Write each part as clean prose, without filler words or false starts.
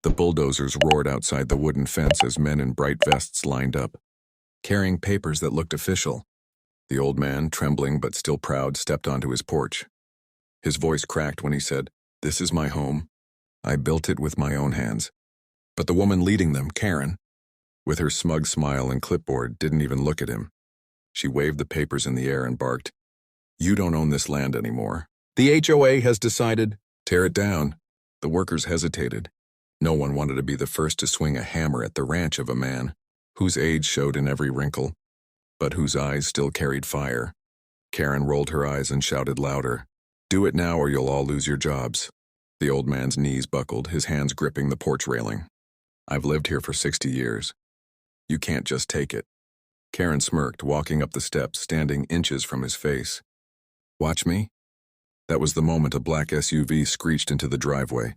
The bulldozers roared outside the wooden fence as men in bright vests lined up, carrying papers that looked official. The old man, trembling but still proud, stepped onto his porch. His voice cracked when he said, "This is my home. I built it with my own hands." But the woman leading them, Karen, with her smug smile and clipboard, didn't even look at him. She waved the papers in the air and barked, "You don't own this land anymore. The HOA has decided, tear it down." The workers hesitated. No one wanted to be the first to swing a hammer at the ranch of a man whose age showed in every wrinkle, but whose eyes still carried fire. Karen rolled her eyes and shouted louder, "Do it now or you'll all lose your jobs." The old man's knees buckled, his hands gripping the porch railing. "I've lived here for 60 years. You can't just take it." Karen smirked, walking up the steps, standing inches from his face. "Watch me?" That was the moment a black SUV screeched into the driveway,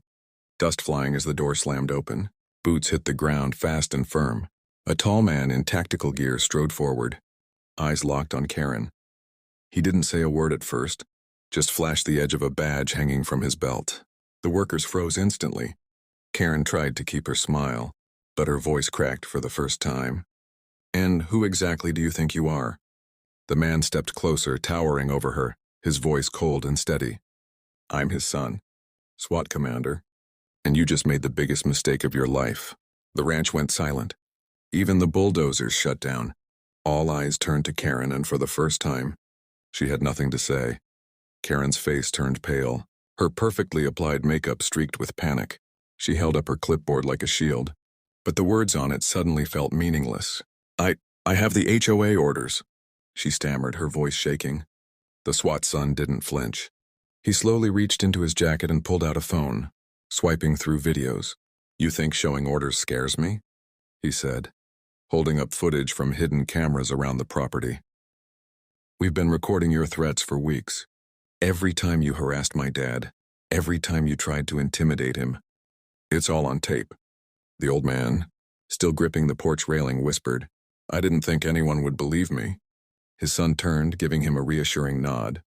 dust flying as the door slammed open. Boots hit the ground fast and firm. A tall man in tactical gear strode forward, eyes locked on Karen. He didn't say a word at first, just flashed the edge of a badge hanging from his belt. The workers froze instantly. Karen tried to keep her smile, but her voice cracked for the first time. "And who exactly do you think you are?" The man stepped closer, towering over her, his voice cold and steady. "I'm his son, SWAT commander, and you just made the biggest mistake of your life." The ranch went silent. Even the bulldozers shut down. All eyes turned to Karen, and for the first time, she had nothing to say. Karen's face turned pale. Her perfectly applied makeup streaked with panic. She held up her clipboard like a shield, but the words on it suddenly felt meaningless. I have the HOA orders," she stammered, her voice shaking. The SWAT son didn't flinch. He slowly reached into his jacket and pulled out a phone, swiping through videos. "You think showing orders scares me?" he said, holding up footage from hidden cameras around the property. "We've been recording your threats for weeks. Every time you harassed my dad, every time you tried to intimidate him. It's all on tape." The old man, still gripping the porch railing, whispered, "I didn't think anyone would believe me." His son turned, giving him a reassuring nod.